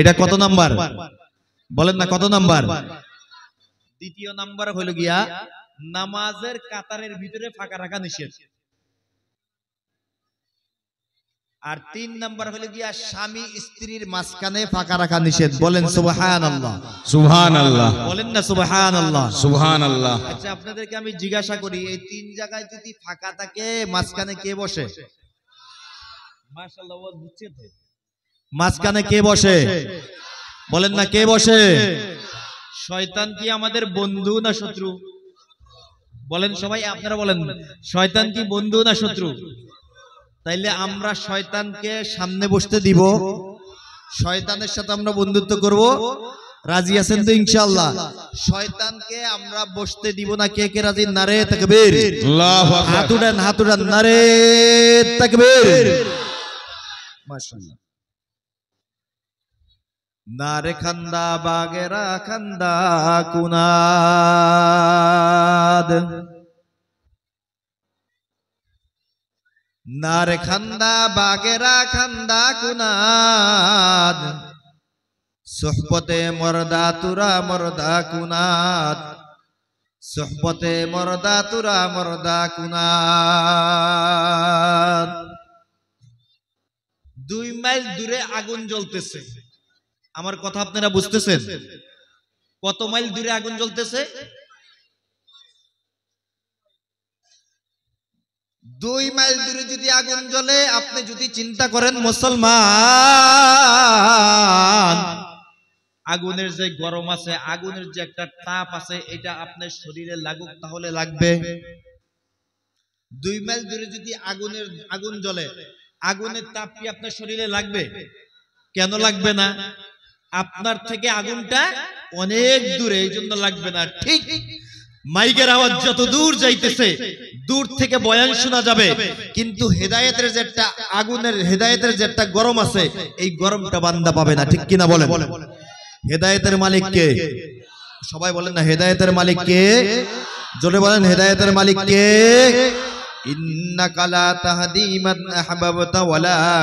এটা কত নাম্বার বলেন না, কত নাম্বার? দ্বিতীয় নাম্বার হলো গিয়া নামাজের কাতারের ভিতরে ফাঁকা রাখা নিষেধ। আর 3 নাম্বার হলো গিয়া স্বামী স্ত্রীর মাঝখানে ফাঁকা রাখা নিষেধ। বলেন সুবহানাল্লাহ, সুবহানাল্লাহ, বলেন না সুবহানাল্লাহ, সুবহানাল্লাহ। আচ্ছা আপনাদেরকে আমি জিজ্ঞাসা করি, এই 3 জায়গায় যদি ফাঁকা থাকে মাঝখানে কে বসে? মাশাআল্লাহ, ওয়াজ বুঝছেন তো? মাঝখানে কে বসে? বলেন না, কে বসে? শয়তান কি আমাদের বন্ধু না শত্রু? বলেন সবাই, আপনারা বলেন, শয়তান কি বন্ধু না শত্রু? তাইলে আমরা শয়তানকে সামনে বসতে দিব, শয়তানের সাথে আমরা বন্ধুত্ব করব, রাজি আছেন তো ইনশাআল্লাহ? শয়তানকে আমরা বসতে দিব না, কে কে রাজি? নারে তাকবীর, আল্লাহু আকবার, হাত উঠান, হাত উঠান, নারে তাকবীর, মাশাআল্লাহ। নারে খান্দা বাগেরা খান্দা কুনাদ, নারে খান্দা বাগেরা খান্দা কুনাদ, সুহবতে মর্দা তুরা মর্দা কুনাদ, সুহবতে মর্দা তুরা মর্দা কুনাদ। 2 মাইল দূরে আগুন জ্বলতেছে, আমার কথা আপনারা বুঝতেছেন? কত মাইল দূরে আগুন জ্বলতেছে? 2 মাইল দূরে যদি আগুন জ্বলে, আপনি যদি চিন্তা করেন মুসলমান, আগুনের যে গরম আছে, আগুনের যে একটা তাপ আছে, এটা আপনার শরীরে লাগুক, তাহলে লাগবে? 2 মাইল দূরে যদি আগুন জ্বলে, আগুনের তাপ কি আপনার শরীরে লাগবে? কেন লাগবে না? আপনার থেকে আগুনটা অনেক দূরে, এই জন্য লাগবে না। ঠিক মাইকের আওয়াজ যত দূর যাইতেছে, দূর থেকে বয়ান শোনা যাবে, কিন্তু হেদায়েতের যে একটা আগুনের, হেদায়েতের যে একটা গরম আছে, এই গরমটা বান্দা পাবে না। ঠিক কিনা বলেন? হেদায়েতের মালিক কে? সবাই বলেন না, হেদায়েতের মালিক কে? জোরে বলেন, হেদায়েতের মালিক কে? ইন্নাকা লা তাহদি মান আহবাবতা ওয়ালাকিন্নাল্লাহ,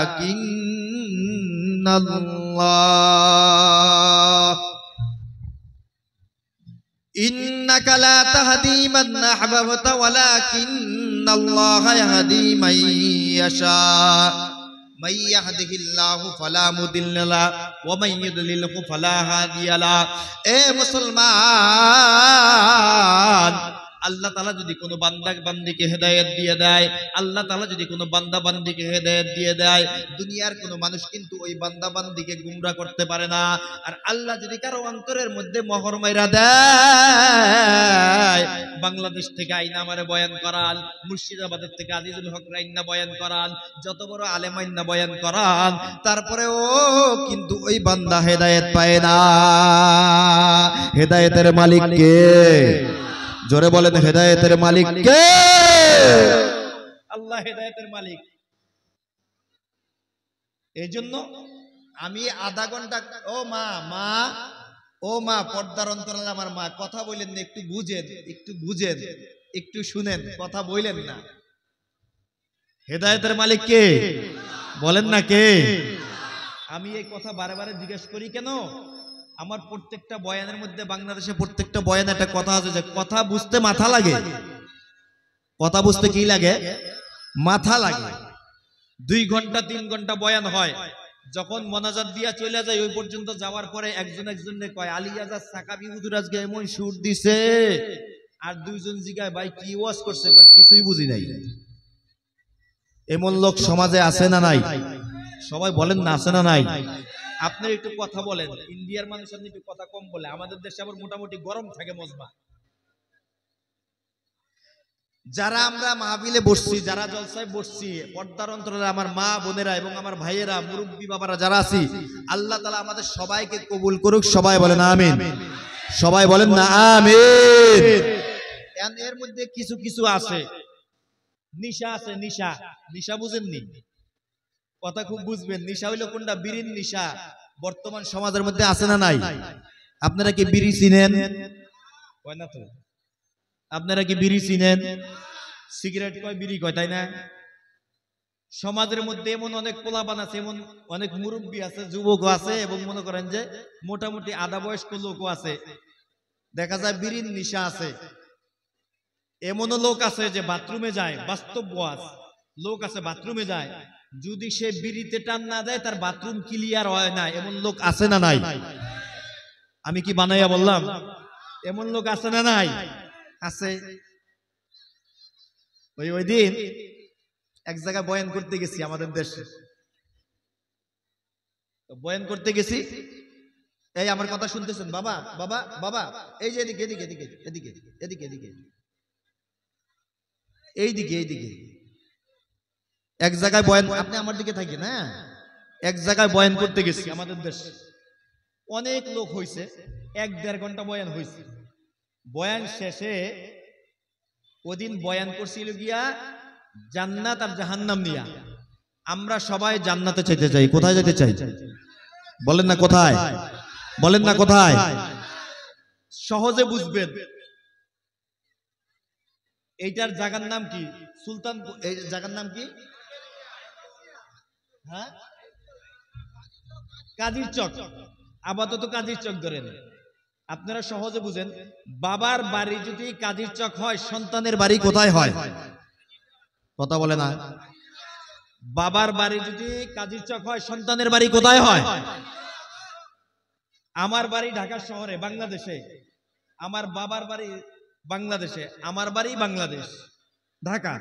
ইন্নাকা লা তাহদি মান আহবাবতা ওয়ালাকিন্নাল্লাহ ইয়াহদি মান ইয়াশা, মান ইয়াহদিহিল্লাহু ফালা মুদিল্লা লাহু ওয়া মান ইউদ্লিলহু ফালা হাদিয়া লাহু। এ মুসলমান, আল্লাহ তাআলা যদি কোনো বান্দা বান্দীকে হেদায়েত দিয়ে দেয়, আল্লাহ তাআলা যদি কোনো বান্দা বান্দীকে হেদায়েত দিয়ে দেয়, দুনিয়ার কোনো মানুষ কিন্তু ওই বান্দা বান্দীকে গুমরাহ করতে পারে না। আর আল্লাহ যদি কারো অন্তরের মধ্যে মোহর মাইরা দেয়, বাংলাদেশ থেকে আইনা আমারে বয়ান করান, মুর্শিদাবাদের থেকে আজিজুল হক রাইন্না বয়ান করান, যত বড় আলেম আইন্না বয়ান করান, তারপরেও কিন্তু ওই বান্দা হেদায়েত পায় না। হেদায়েতের মালিক কে? জোরে বলেন, হেদায়েতের মালিক কে? আল্লাহ হেদায়েতের মালিক। এই জন্য আমি আধা ঘন্টা, ও মা, মা, ও মা, পর্দার অন্তরালে আমার মা, কথা বলেন না, একটু বুঝেন, একটু বুঝেন, একটু শুনেন, কথা বলেন না। হেদায়েতের মালিক কে? বলেন না কে? আমি এই কথা বারে বারে জিজ্ঞেস করি কেন? আমার প্রত্যেকটা বয়ানের মধ্যে, বাংলাদেশে প্রত্যেকটা বয়ানে একটা কথা আছে যে কথা বুঝতে মাথা লাগে। কথা বুঝতে কি লাগে? মাথা লাগে। 2 ঘন্টা 3 ঘন্টা বয়ান হয়, যখন মোনাজাত দিয়া চলে যায়, ওই পর্যন্ত যাওয়ার পরে একজন একজনকে কয়, আলিয়াজার সাকাবি হুজুর আজকে এমন সুর দিছে, আর 2 জন জিগায়, ভাই কি ওয়াজ করছে? কয় কিছুই বুঝি নাই। এমন লোক সমাজে আছে না নাই? সবাই বলেন না, আছে না নাই? আপনি একটু কথা বলেন, ইন্ডিয়ার মানুষ একটু কথা কম বলে, আমাদের দেশে আবার মোটামুটি গরম থাকে মজমা। যারা আমরা মাহফিলে বসছি, যারা জলসায় বসছি, পর্দার অন্তরালে আমার মা বোনেরা এবং আমার ভাইয়েরা, মুরব্বী বাবারা যারা আছি, আল্লাহ তাআলা আমাদের সবাইকে কবুল করুক। সবাই বলেন আমিন। সবাই বলেন না আমিন। এর মধ্যে কিছু কিছু আছে, নিশা আছে, নিশা। নিশা বুঝেননি? কথা খুব বুঝবেন। নিশা হইলো কোনটা? বিড়ির নিশা। বর্তমান সমাজের মধ্যে আছে না নাই? আপনারা কি বিড়ি চিনেন? কয় না তো। আপনারা কি বিড়ি চিনেন? সিগারেট কয়, বিড়ি কয়, তাই না? সমাজের মধ্যে এমন অনেক পোলাপান আছে, এমন অনেক মুরব্বী আছে, যুবক আছে, এবং মনে করেন যে মোটামুটি আধা বয়স্ক লোকও আছে, দেখা যায় বিড়ির নিশা আছে। এমনও লোক আছে যে বাথরুমে যায়, বাস্তব ওয়াজ, লোক আছে বাথরুমে যায়, যদি সে বিড়িতে টান না দেয় তার বাথরুম ক্লিয়ার হয় না, এমন লোক আছে না নাই? আমি কি বানাইয়া বললাম? এমন লোক আছে না নাই? আছে। ওই দিন এক জায়গায় বয়ান করতে গেছি আমাদের দেশে, বয়ান করতে গেছি। এই আমার কথা শুনতেছেন বাবা? বাবা বাবা এই যে এদিকে এদিকে এদিকে এদিকে এদিকে এদিকে এইদিকে এইদিকে এক জায়গায় বয়ান, আপনি আমার দিকে থাকেন, হ্যাঁ। এক জায়গায় বয়ান করতে গেছি আমাদের দেশে, অনেক লোক হইছে, 1-1.5 ঘন্টা বয়ান হইছে। বয়ান শেষে ওদিন বয়ান করছিল গিয়া জান্নাত আর জাহান্নাম নিয়া। আমরা সবাই জান্নাতে যেতে চাই। কোথায় যেতে চাই? বলেন না কোথায়? বলেন না কোথায়? সহজে বুঝবেন। এইটার জায়গার নাম কি? সুলতান। এই জায়গার নাম কি? হ্যাঁ, কাজীর চক। আপাতত কাজীর চক ধরেন, আপনারা সহজে বুঝেন। বাবার বাড়ি যদি কাজীর চক হয়, সন্তানের বাড়ি কোথায় হয়? কথা বলে না। বাবার বাড়ি যদি কাজীর চক হয়, সন্তানের বাড়ি কোথায় হয়? আমার বাড়ি ঢাকা শহরে, বাংলাদেশে। আমার বাবার বাড়ি বাংলাদেশে, আমার বাড়ি বাংলাদেশ, ঢাকা।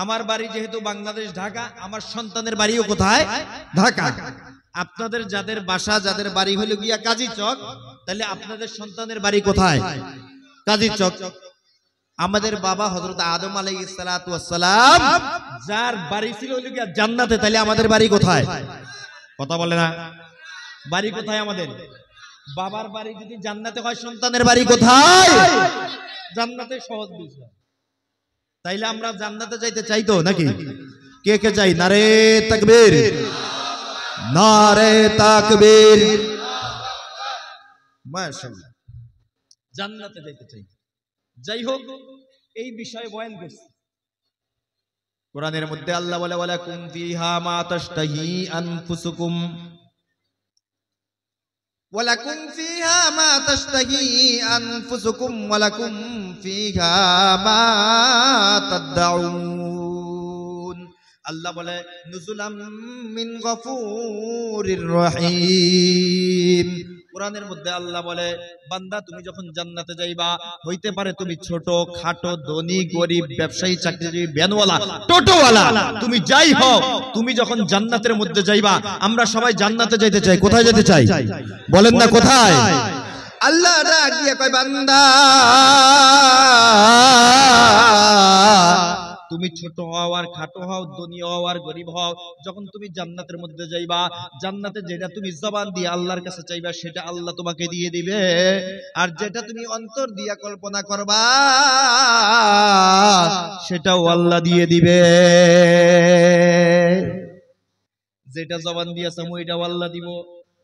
আমার বাড়ি যেহেতু বাংলাদেশ, ঢাকা, আমার সন্তানের বাড়িও কোথায়? ঢাকা। আপনাদের যাদের বাসা, যাদের বাড়ি হলো গিয়া কাজী চক, তাহলে আপনাদের সন্তানের বাড়ি কোথায়? কাজী চক। আমাদের বাবা হযরত আদম আলাইহিস সালাতু ওয়াস সালাম যার বাড়ি ছিল হলো গিয়া জান্নাতে, তাহলে আমাদের বাড়ি কোথায়? কথা বলে না। বাড়ি কোথায় আমাদের? বাবার বাড়ি যদি জান্নাতে হয়, সন্তানের বাড়ি কোথায়? জান্নাতে। সহজ বুঝলাম। তাইলে আমরা জান্নাতে যাইতে চাই তো নাকি? কে কে চাই? নারে তাকবীর, নারে তাকবীর, মাশাআল্লাহ। জান্নাতে যাইতে চাই। যাই হোক, এই বিষয়ে বয়ান করছি। কোরআনের মধ্যে আল্লাহ বলে, ওয়ালাকুম ফিহা মা তাশতাহি আনফুসুকুম, ওয়ালাকুম ফিহা মা তাশতাহি আনফুসুকুম ওয়ালাকুম ফিহা মা তাদউন। আল্লাহ বলে, নুজুলাম মিন গফুরির রহিম। কোরআনের মধ্যে আল্লাহ বলে, বান্দা তুমি যখন জান্নাতে যাইবা, হইতে পারে তুমি ছোট খাটো, ধনী গরিব, ব্যবসায়ী, চাকরিজীবী, ভ্যানওয়ালা, টোটোওয়ালা, তুমি যাই হও, তুমি যখন জান্নাতের মধ্যে যাইবা, আমরা সবাই জান্নাতে যাইতে চাই। কোথায় যেতে চাই? বলেন না কোথায়? আল্লাহ ডাক দিয়ে কয়, বান্দা তুমি ছোট হও আর খাটো হও, ধনী হও আর গরিব হও, যখন তুমি জান্নাতের মধ্যে যাইবা, জান্নাতে যেটা তুমি জবান দিয়ে আল্লাহর কাছে চাইবা, সেটা আল্লাহ তোমাকে দিয়ে দিবে। আর যেটা তুমি অন্তর দিয়া কল্পনা করবা, সেটাও আল্লাহ দিয়ে দিবে। যেটা জবান দিয়া চামু, এটাও আল্লাহ দিব।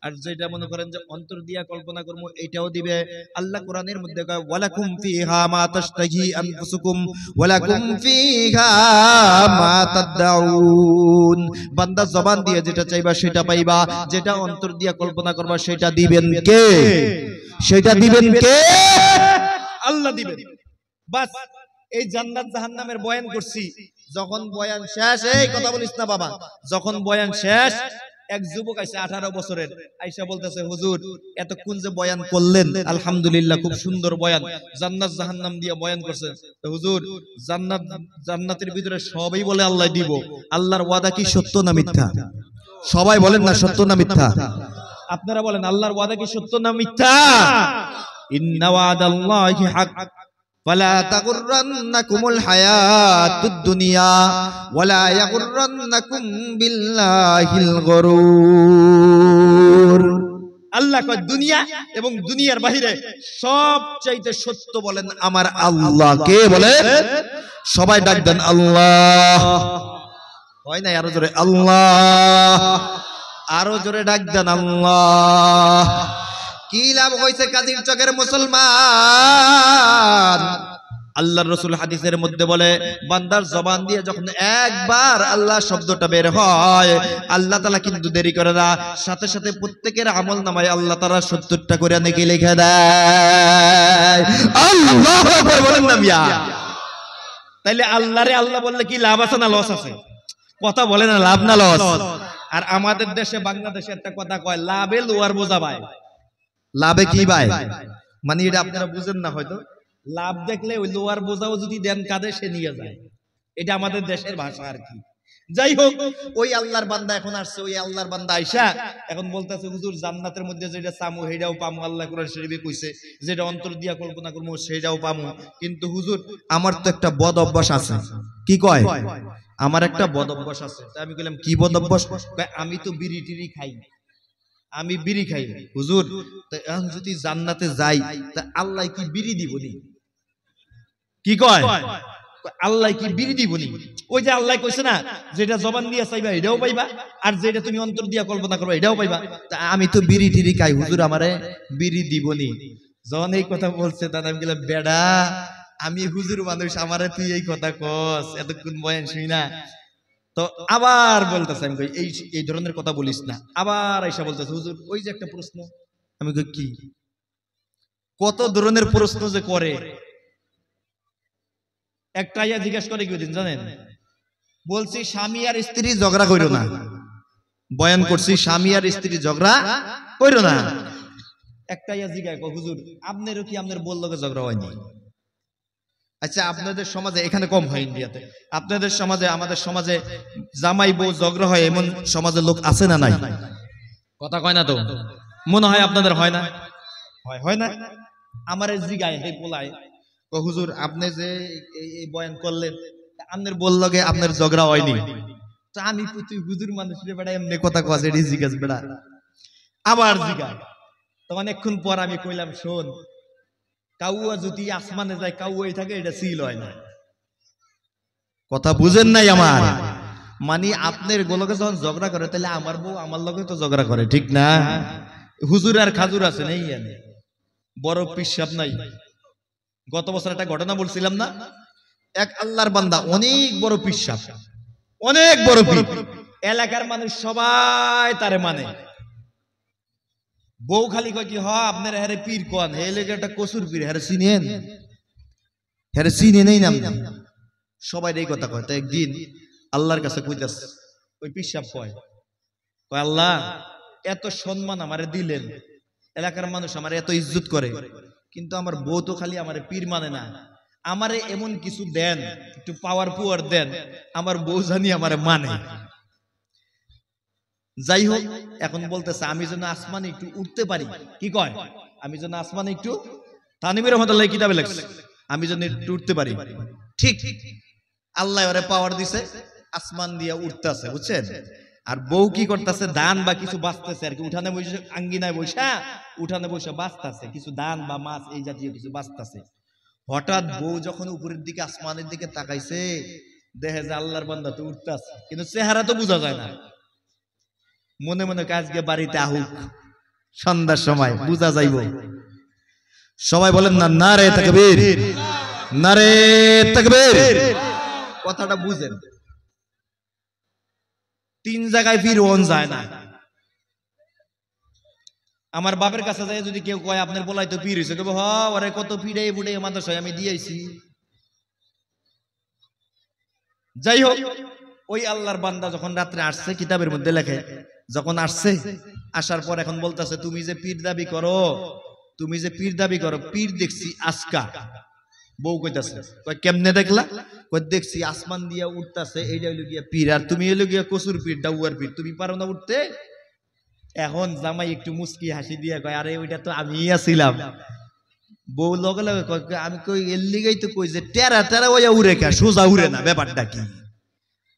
আর যেটা মনে করেন যে অন্তর দিয়া কল্পনা করবো, এটাও দিবে আল্লাহ। কোরআনের মধ্যে কয়, ওয়ালাকুম ফিহা মা তাশতাহি আনফুসুকুম ওয়ালাকুম ফিহা মা তাদউন। বান্দা জবান দিয়ে যেটা চাইবা সেটা পাইবা, যেটা অন্তর দিয়া কল্পনা করবা সেটা দিবেন কে? সেটা দিবেন কে? আল্লাহ দিবেন। বাস, এই জান্নাত জাহান্নামের বয়ান করছি। যখন বয়ান শেষ, এই কথা বলিস না বাবা, যখন বয়ান শেষ, এক যুবক আইসা 18 বছরের, আইসা বলতেছে, হুজুর এতক্ষণ যে বয়ান করলেন, আলহামদুলিল্লাহ খুব সুন্দর বয়ান, জান্নাত জাহান্নাম দিয়ে বয়ান করছেন। তো হুজুর, জান্নাতের ভিতরে সবই বলে আল্লাহ দিব, আল্লাহর ওয়াদা কি সত্য না মিথ্যা? সবাই বলেন না, সত্য না মিথ্যা? আপনারা বলেন, আল্লাহর ওয়াদা কি সত্য না মিথ্যা? ইন্না ওয়াদাল্লাহি হক فلا تغرنكم الحياة الدنيا ولا يغرنكم بالله الغرور। আল্লাহ কয়, দুনিয়া এবং দুনিয়ার বাহিরে সবচাইতে সত্য বলেন আমার আল্লাহ। কে বলে? সবাই ডাক দেন আল্লাহ। হয় না? আরো জোরে আল্লাহ, আরো জোরে ডাক দেন আল্লাহ। কি লাভ হয়েছে কাজীর চকের মুসলমান? আল্লাহর রাসূল হাদিসের মধ্যে বলে, বান্দার জবান দিয়ে যখন একবার আল্লাহ শব্দটা বের হয়, আল্লাহ তাআলা কিন্তু দেরি করে না, সাথে সাথে প্রত্যেকের আমল নামায় আল্লাহ তাআলা 70টা করে নেকি লিখে দেয়। আল্লাহু আকবার বলেন না মিয়া। তাইলে আল্লাহরে আল্লাহ বললে কি লাভ আছে না লস আছে? কথা বলে না, লাভ না লস? আর আমাদের দেশে বাংলাদেশে একটা কথা কয়, লাভে লোয়ার বোঝা ভাই। লাভে কি ভাই? মানে এটা আপনারা বুঝেন না হয়তো। লাভ দেখলে ওই লোয়ার বোঝাও যদি দেন কাঁধে, সে নিয়ে যায়। এটা আমাদের দেশের ভাষা আর কি। যাই হোক, ওই আল্লাহর বান্দা এখন আসছে, ওই আল্লাহর বান্দা আইসা এখন বলতেছে, হুজুর জান্নাতের মধ্যে যেটা চামু সেটাও পামু, আল্লাহ কোরআন শরীফে কইছে, যেটা অন্তর দিয়া কল্পনা করবো সেটাও পামু, কিন্তু হুজুর আমার তো একটা বদ অভ্যাস আছে। কি কয়? আমার একটা বদ অভ্যাস আছে। আমি বললাম কি বদ অভ্যাস? আমি তো বিড়ি টিড়ি খাই, আমি বিড়ি খাই। হুজুর এখন যদি জান্নাতে যাই তা আল্লাহ কি বিড়ি দিবনি? কি কয়? আল্লাহ কি বিড়ি দিবনি? ওই যে আল্লাহ কইছে না, যেটা জবান দিয়া চাইবা এটাও পাইবা, আর যেটা তুমি অন্তর দিয়া কল্পনা করবা এটাও পাইবা। তা আমি তো বিড়ি টিড়ি খাই, হুজুর আমারে বিড়ি দিবনি? যখন এই কথা বলছে তখন আমি বললাম, বেডা আমি হুজুর মানুষ, আমারে তুই এই কথা কস? এতক্ষণ বয়ান শুই না। তো আবার বলতেছে, আমি কই এই ধরনের কথা বলিস না। আবার আইসা বলতেছে, হুজুর ওই যে একটা প্রশ্ন। আমি কই কি? কত ধরনের প্রশ্ন যে করে। একটা ইয়া জিজ্ঞাসা করে কি দিন জানেন? বলছি স্বামী আর স্ত্রী ঝগড়া কইরো না। বয়ান করছি স্বামী আর স্ত্রী ঝগড়া কইরো না। একটা ইয়া জিজ্ঞাসা কর, হুজুর আপনারও কি আপনার বউর লগে ঝগড়া হয়নি? আচ্ছা আপনাদের সমাজে, এখানে কম হয় ইন্ডিয়াতে, আপনাদের সমাজে আমাদের সমাজে জামাই বউ ঝগড়া হয় এমন সমাজের লোক আছে না নাই? কথা কয় না তো? মনে হয় আপনাদের হয় না? হয় না? আমার জিগায় হে পোলায়, হুজুর আপনি যে এই বয়ান করলেন, আপনার বউর লগে আপনার ঝগড়া হয়নি? তো আমি তুই হুজুর মানুষ রে বেড়া, এমনি কথা কয় এডি জিজ্ঞাসা বেড়া। আবার জিগায়। তো অনেকক্ষণ পর আমি কইলাম, শোন, কাউয়া যদি আসমানে যায় কাউয়াই থাকে, এটা সিল হয় না। কথা বুঝেন নাই আমার? মানে আপনার গোলকে যখন ঝগড়া করে, তাহলে আমার বউ আমার লগে তো ঝগড়া করে, ঠিক না? হুজুর আর খাজুর আছে নেই, বড় পিসাব নাই। গত বছর একটা ঘটনা বলছিলাম না, এক আল্লাহর বান্দা অনেক বড় পিসাব, অনেক বড় পীর, এলাকার মানুষ সবাই তারে মানে। বউ খালি কয় কি, হ আপনার হ্যারে পীর কোন, হে লেগে একটা কসুর পীর, হ্যারে চিনেন? হ্যারে চিনে নেই নাম। সবাই এই কথা কয়। তো একদিন আল্লাহর কাছে কইতাছে, ওই পিসাব কয়, আল্লাহ এত সম্মান আমারে দিলেন, এলাকার মানুষ আমারে এত ইজ্জত করে, কিন্তু আমার বউ তো খালি আমারে পীর মানে না, আমারে এমন কিছু দেন, একটু পাওয়ার পুয়ার দেন, আমার বউ জানি আমারে মানে। যাই হোক, এখন বলতেছে আমি যেন আসমানে একটু উঠতে পারি। কি কয়? আমি যেন আসমানে একটু, তানবীর রহমাতুল্লাহ কিতাবে লেখছে, আমি যেন একটু উঠতে পারি। ঠিক আল্লাহ ওরে পাওয়ার দিছে, আসমান দিয়া উঠতেছে, বুঝছেন? আর বউ কি করতেছে, ধান বা কিছু বাঁচতেছে আর কি, উঠানে বসে, আঙ্গিনায় বসা উঠানে বসে বাঁচতেছে কিছু ধান বা মাছ, এই জাতীয় কিছু বাঁচতেছে। হঠাৎ বউ যখন উপরের দিকে আসমানের দিকে তাকাইছে, দেখে যে আল্লাহর বান্দা তো উঠতেছে, কিন্তু চেহারা তো বোঝা যায় না। মনে মনে কাজকে বাড়িতে আহুক, সন্ধ্যার সময় বুঝা যাইব। সবাই বলেন না, নারে তাকবীর, নারে তাকবীর। কথাটা বুঝেন। 3 জায়গায় পীর ওন যায় না। আমার বাপের কাছে যায় যদি কেউ কয় আপনার বলাই তো পীর হইছে, কইবো হ ওরে কত পীড়ে বুড়ে মাদ্রাসায় আমি দিয়েছি। যাই হোক, ওই আল্লাহর বান্দা যখন রাত্রে আসছে, কিতাবের মধ্যে লেখে, যখন আসছে, আসার পর এখন বলতেছে, তুমি যে পীর দাবি করো, তুমি যে পীর দাবি করো, পীর দেখছি আজকা। বউ কইতাছে, কয় কেমনে দেখলা? কই দেখছি আসমান দিয়া উঠতাছে, এইটা হইলো গিয়া পীর, আর তুমি হইলো গিয়া কসুর পীর, ডাউয়ার পীর, তুমি পারো না উঠতে? এখন জামাই একটু মুস্কি হাসি দিয়া কয়, আরে ওইটা তো আমিই আছিলাম। বউ লগে লগে কয়, আমি কই এর লিগেই তো কই যে টেরা টেরা ওয়া উড়ে কা, সোজা উড়ে না। ব্যাপারটা কি?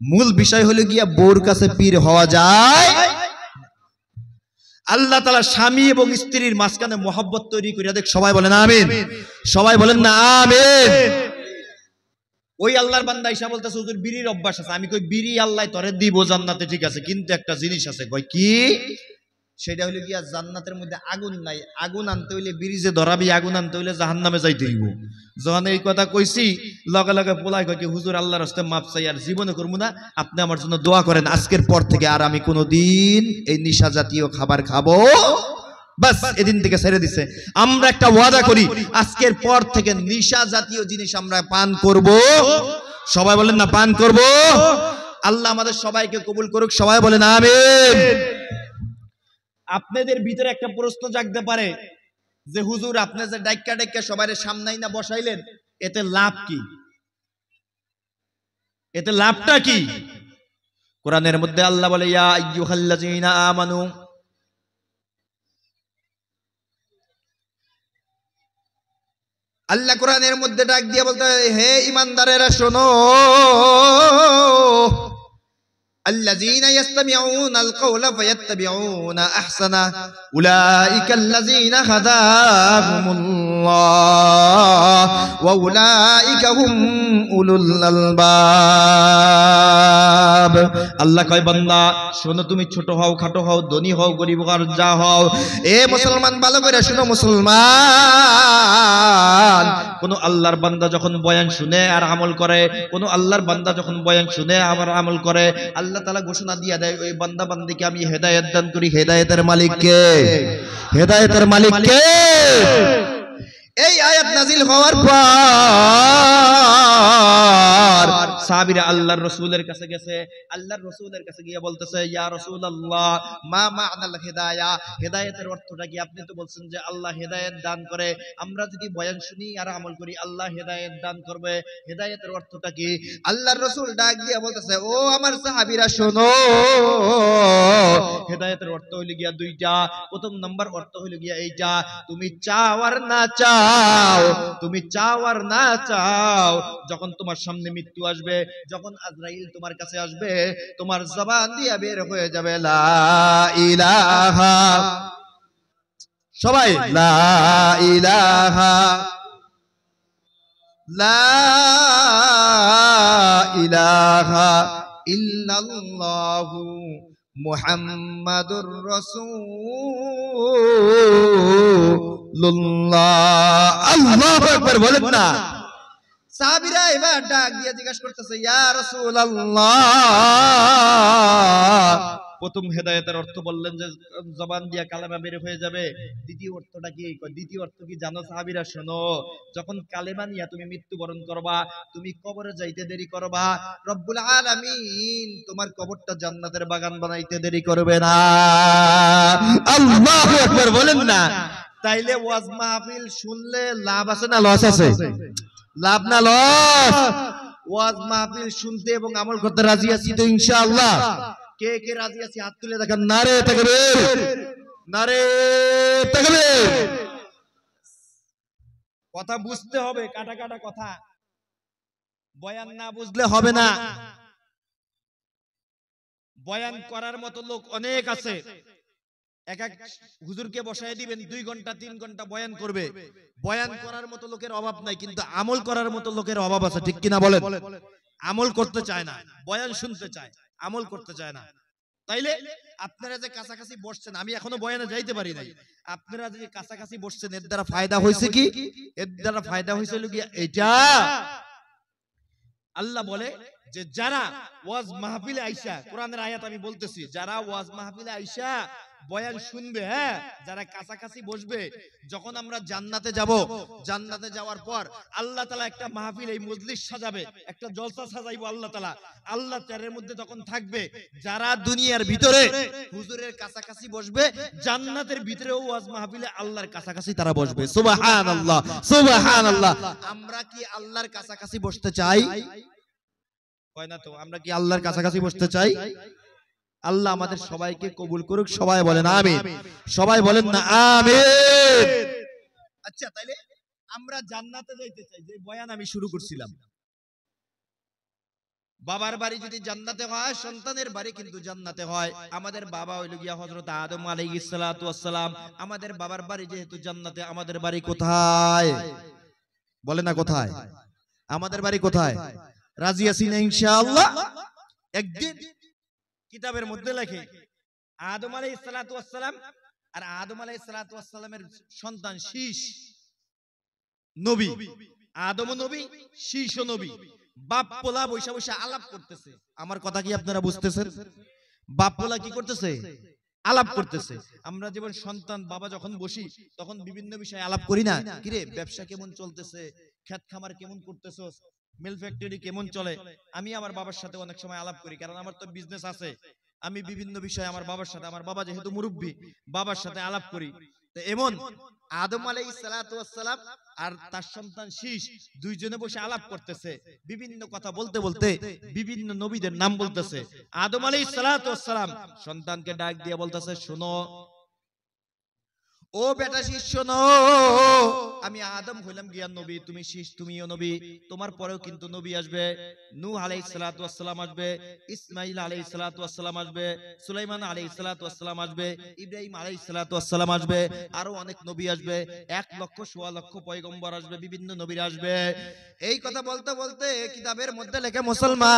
মূল বিষয় হলো গিয়া বউর কাছে পীর হওয়া যায়। আল্লাহ তাআলা স্বামী এবং স্ত্রীর মাঝখানে মহব্বত তৈরি করে দেখ। সবাই বলেন আমিন, সবাই বলেন না আমিন। ওই আল্লাহর বান্দা ঈসা বলতেছে, হুজুর বিড়ির অভ্যাস আছে। আমি কই বিড়ি আল্লাহ তোরে দিব জান্নাতে, ঠিক আছে, কিন্তু একটা জিনিস আছে। কই কি? সেটা হলো গিয়া জান্নাতের মধ্যে আগুন নাই, আগুন আনতে হইলে ব্রিজে ধরাবি, আগুন আনতে হইলে জাহান্নামে যাইতে হইব। যখন এই কথা কইছি লগে লগে পোলাই কয় কি হুজুর আল্লাহর রাস্তায় মাপ চাই, আর জীবনে করবো না, আপনি আমার জন্য দোয়া করেন, আজকের পর থেকে আর আমি কোনোদিন এই নিশা জাতীয় খাবার খাবো। বাস এদিন থেকে ছেড়ে দিছে। আমরা একটা ওয়াদা করি, আজকের পর থেকে নিশা জাতীয় জিনিস আমরা পান করব। সবাই বলেন না পান করব। আল্লাহ আমাদের সবাইকে কবুল করুক, সবাই বলেন আমিন। আপনাদের ভিতরে একটা প্রশ্ন জাগতে পারে যে হুজুর আপনি যে ডাইক্কা ডাইক্কা সবাই সামনাই না বসাইলেন, এতে লাভ কি? এতে লাভটা কি? কোরআনের মধ্যে আল্লাহ বলে ইয়া আইয়ুহাল্লাযীনা আমানু, আল্লাহ কোরআনের মধ্যে ডাক দিয়ে বলতে হে ঈমানদারেরা শোনো, الذين يستمعون القول فيتبعون احسنه اولئك الذين هداهم الله واولئك هم اولو الالباب। আল্লাহ কয় বান্দা শোনো, তুমি ছোট হও খাটো হও ধনী হও গরিব হও যা হও, এ মুসলমান ভালো করে শোনো, মুসলমান কোন আল্লাহর বান্দা যখন বয়ান শুনে আর আমল করে, কোন আল্লাহর বান্দা যখন বয়ান শুনে আবার আমল করে, আল্লাহ তাআলা ঘোষণা দিয়ে দেয় ওই বান্দা বান্দিকে আমি হেদায়েত দান করি। হেদায়েতের মালিক কে? হেদায়েতের মালিক কে? এই আয়াত নাজিল হওয়ার পর সাহাবীরা আল্লাহর রাসূলের কাছে গেছে, আল্লাহর রাসূলের কাছে গিয়ে বলতেছে ইয়া রাসূলুল্লাহ মা মা'নাল হিদায়া, হেদায়েতের অর্থটা কি? আপনি তো বলছেন যে আল্লাহ হেদায়েত দান করে, আমরা যদি বয়ান শুনি আর আমল করি আল্লাহ হেদায়েত দান করবে, হেদায়েতের অর্থটা কি? আল্লাহর রাসূল ডাক দিয়ে বলতেছে ও আমার সাহাবীরা শোনো, হেদায়েতের অর্থ হইল গিয়া দুইটা। প্রথম নাম্বার অর্থ হইল গিয়া এইটা, তুমি চাও আর না চাও, তুমি চাও আর না চাও, যখন তোমার সামনে মৃত্যু আসবে, যখন আজরাইল তোমার কাছে আসবে, তোমার জবান দিয়ে বের হয়ে যাবে লা ইলাহা, সবাই লা ইলাহা লা ইলাহা ইল্লাল্লাহু মুহাম্মাদুর রাসূলুল্লাহ। আল্লাহু আকবার বলেন না। সাহাবীরা এবার ডাক দিয়ে জিজ্ঞাসা করতেছে ইয়া রাসূলুল্লাহ, প্রথম হেদায়েতের অর্থ বললেন যে জবান দিয়ে কালেমা বের হয়ে যাবে, দ্বিতীয় অর্থটা কি? দ্বিতীয় অর্থ কি জানো সাহাবীরা? শোনো, যখন কালেমা নিয়ে তুমি মৃত্যুবরণ করবা, তুমি কবরে যাইতে দেরি করবা, রব্বুল আলামিন তোমার কবরটা জান্নাতের বাগান বানাইতে দেরি করবে না। আল্লাহু আকবার বলেন না। তাইলে ওয়াজ মাহফিল শুনলে লাভ আছে না লস আছে? লাভ না লস? ওয়াজ মাহফিল শুনতে এবং আমল করতে রাজি আছি তো ইনশাআল্লাহ? কে কে রাজি আছি হাত তুলে দেখান। নারে তাকবীর, নারে তাকবীর। কথা বুঝতে হবে, কাটা কাটা কথা, বয়ান না বুঝলে হবে না। বয়ান করার মতো লোক অনেক আছে, এক এক হুজুরকে বসায় দিবেন 2 ঘন্টা 3 ঘন্টা বয়ান করবে, বয়ান করার মতো লোকের অভাব নাই, কিন্তু আমল করার মতো লোকের অভাব আছে, ঠিক কিনা বলেন? আমল করতে চায় না, বয়ান শুনতে চায়, আমল করতে চায় না। তাইলে আপনারা যে কাছাকাছি বসছেন, আমি এখনো বয়ানে যাইতে পারি নাই, আপনারা যে কাছাকাছি বসছেন এর দ্বারা ফায়দা হয়েছে কি? এর দ্বারা ফায়দা হয়েছিল কি এটা, আল্লাহ বলে যে যারা ওয়াজ মাহফিলে আইসা, কোরআনের আয়াত আমি বলতেছি, যারা ওয়াজ মাহফিলে আইসা বয়ান শুনবে, হ্যাঁ, যারা কাছাকাছি বসবে, যখন আমরা জান্নাতে যাব, জান্নাতে যাওয়ার পর আল্লাহ তাআলা একটা মাহফিল, এই মজলিস সাজাবে, একটা জলসা সাজাইবো আল্লাহ তাআলা। আল্লাহ তার মধ্যে তখন থাকবে যারা দুনিয়ার ভিতরে হুজুরের কাছাকাছি বসবে, জান্নাতের ভিতরেও ওয়াজ মাহফিলে আল্লাহর কাছাকাছি তারা বসবে। সুবহানাল্লাহ, সুবহানাল্লাহ। আমরা কি আল্লাহর কাছাকাছি বসতে চাই? কয় না তো, আমরা কি আল্লাহর কাছাকাছি বসতে চাই? আল্লাহ আমাদের সবাইকে কবুল করুক, সবাই বলেন আমিন, সবাই বলেন না আমিন। আচ্ছা, তাইলে আমরা জান্নাতে যাইতে চাই, যে বয়ান আমি শুরু করছিলাম, বাবার বাড়ি যদি জান্নাতে হয়, সন্তানের বাড়ি কিন্তু জান্নাতে হয়। আমাদের বাবা হইল গিয়া হযরত আদম আলাইহিস সালাতু ওয়াস সালাম, আমাদের বাবার বাড়ি যেহেতু জান্নাতে, আমাদের বাড়ি কোথায়? বলে না কোথায়? আমাদের বাড়ি কোথায়? রাজি আছি না ইনশাআল্লাহ? একদিন কিতাবের মধ্যে লেখে আদম আলাইহিস সালাতু ওয়াস সালাম আর আদম আলাইহিস সালাতু ওয়াস সালামের সন্তান শীষ নবী, আদম নবী, শীষ নবী। বাপ পোলা বৈশা বৈশা আলাপ করতেছে। আমার কথা কি আপনারা বুঝতেছেন? বাপ পোলা কি করতেছে? আলাপ করতেছে। আমরা যেমন সন্তান বাবা যখন বসি তখন বিভিন্ন বিষয়ে আলাপ করি না? কিরে ব্যবসা কেমন চলতেছে, ক্ষেত খামার কেমন করতেছস, মিল ফ্যাক্টরি কেমন চলে। আমি আমার বাবার সাথে অনেক সময় আলাপ করি, কারণ আমার তো বিজনেস আছে। আমি বিভিন্ন বিষয়ে আমার বাবার সাথে, আমার বাবা যেহেতু মুরব্বী, বাবার সাথে আলাপ করি। তো এমন আদম আলাইহিস সালাতু ওয়াস সালাম আর তার সন্তান শীষ দুইজনে বসে আলাপ করতেছে, বিভিন্ন কথা বলতে বলতে বিভিন্ন নবীদের নাম বলতেছে। আদম আলাইহিস সালাতু ওয়াস সালাম সন্তানকে ডাক দিয়ে বলতেছে, শোনো ও বেটা শীষ, শোনো, আমি আদম হইলাম গিয়া নবী, তুমি শীষ, তুমিও নবী, তোমার পরেও কিন্তু নবী আসবে। নূহ আলাইহিস সালাতু ওয়াস সালাম আসবে, ইসমাঈল আলাইহিস সালাতু ওয়াস সালাম আসবে, সুলাইমান আলাইহিস সালাতু ওয়াস সালাম আসবে, ইব্রাহিম আলাইহিস সালাতু ওয়াস সালাম আসবে, আরো অনেক নবী আসবে, 1,00,000 পয়গম্বর আসবে, বিভিন্ন নবীরা আসবে। এই কথা বলতে বলতে কিতাবের মধ্যে লেখে মুসলমান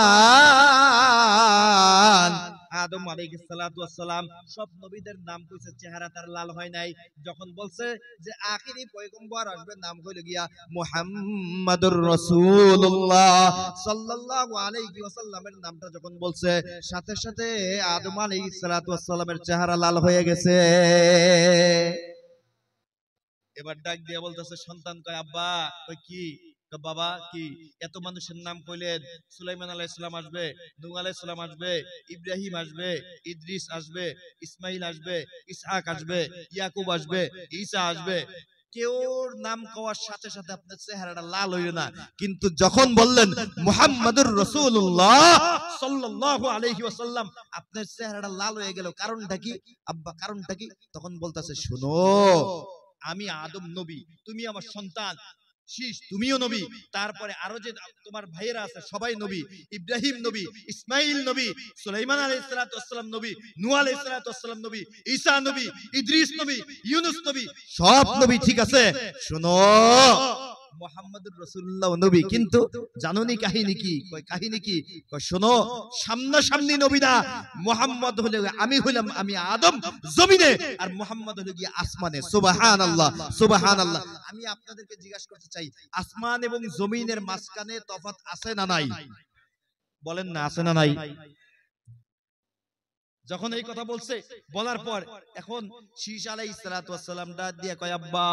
আদম আলাইহিস সালাতু ওয়াস সালাম সব নবীদের নাম কইছে, চেহারা তার লাল হয় নাই। যখন বলছে যে আখিরি পয়গম্বর আসবে, নাম হইল গিয়া মুহাম্মাদুর রাসূলুল্লাহ সাল্লাল্লাহু আলাইহি ওয়াসাল্লামের নামটা যখন বলছে, সাথে সাথে আদম আলাইহিস সালাতু ওয়াস সালামের চেহারা লাল হয়ে গেছে। এবার ডাক দিয়ে বলতেছে, সন্তান কয় আব্বা, কই কি? বাবা কি এত মানুষের নাম কইলেন? সুলাইমান আলাইহিস সালাম আসবে, নূহ আলাইহিস সালাম আসবে, ইব্রাহিম আসবে, ইদ্রিস আসবে, ইসমাইল আসবে, ইসহাক আসবে, ইয়াকুব আসবে, ঈসা আসবে। কেউর নাম কওয়ার সাথে সাথে আপনার চেহারাটা লাল হইল না, কিন্তু যখন বললেন মুহাম্মাদুর রাসূলুল্লাহ সাল্লাল্লাহু আলাইহি ওয়াসাল্লাম, আপনার চেহারাটা লাল হয়ে গেল। কারণটা কি আব্বা, কারণটা কি? তখন বলতেছে, শোনো, আমি আদম নবী, তুমি আমার সন্তান শীষ, তুমিও নবী, তারপরে আরো যে তোমার ভাইয়েরা আছে সবাই নবী। ইব্রাহিম নবী, ইসমাইল নবী, সুলাইমান আলাইহিস সালাতু ওয়াস সালাম নবী, নূহ আলাইহিস সালাতু ওয়াস সালাম নবী, ঈসা নবী, ইদ্রিস নবী, ইউনূস নবী, সব নবী ঠিক আছে। শোনো, মুহাম্মাদুর রাসূলুল্লাহ নবী, কিন্তু জানোনি কাহিনী কি? কয় কাহিনী কি? কয় শোনো, সামনাসামনি নবী না, মুহাম্মদ হলো, আমি হইলাম, আমি আদম জমিনে, আর মুহাম্মদ হলো গিয়ে আসমানে। সুবহানাল্লাহ, সুবহানাল্লাহ। আমি আপনাদেরকে জিজ্ঞাসা করতে চাই, আসমান এবং জমিনের মাঝখানে তফাৎ আছে না নাই? বলেন না, আছে না নাই? যখন এই কথা বলছে, বলার পর এখন শীষ আলাইহিস সালাতু ওয়াস সালাম ডাক দিয়ে কয় আব্বা,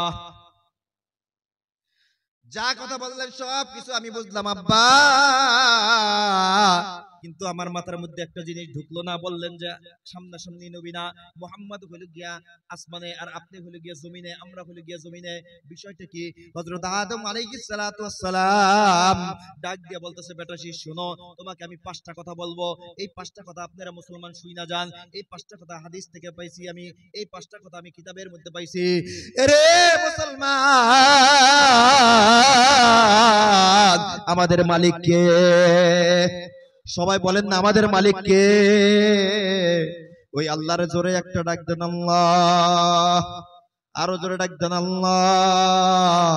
যা কথা বললেন সব কিছু আমি বুঝলাম আব্বা, কিন্তু আমার মাথার মধ্যে একটা জিনিস ঢুকলো না। বললেন যে সামনাসামনি নবী না, মুহাম্মদ হলো গিয়া আসমানে আর আপনি হলো গিয়া জমিনে, আমরা হলো গিয়া জমিনে। বিষয়টা কি? হযরত আদম আলাইহিস সালাতু ওয়াস সালাম ডাক দিয়ে বলতেছে, বেটা শীষ, শোনো, তোমাকে আমি 5টা কথা বলবো। এই 5টা কথা আপনারা মুসলমান শুই না যান। এই 5টা কথা হাদিস থেকে পাইছি আমি, এই 5টা কথা আমি কিতাবের মধ্যে পাইছি। এরে মুসলমান, আমাদের মালিক কে? সবাই বলেন না, আমাদের মালিক কে? ওই আল্লাহর জোরে একটা ডাক দেন আল্লাহ, আরো জোরে ডাক দেন আল্লাহ।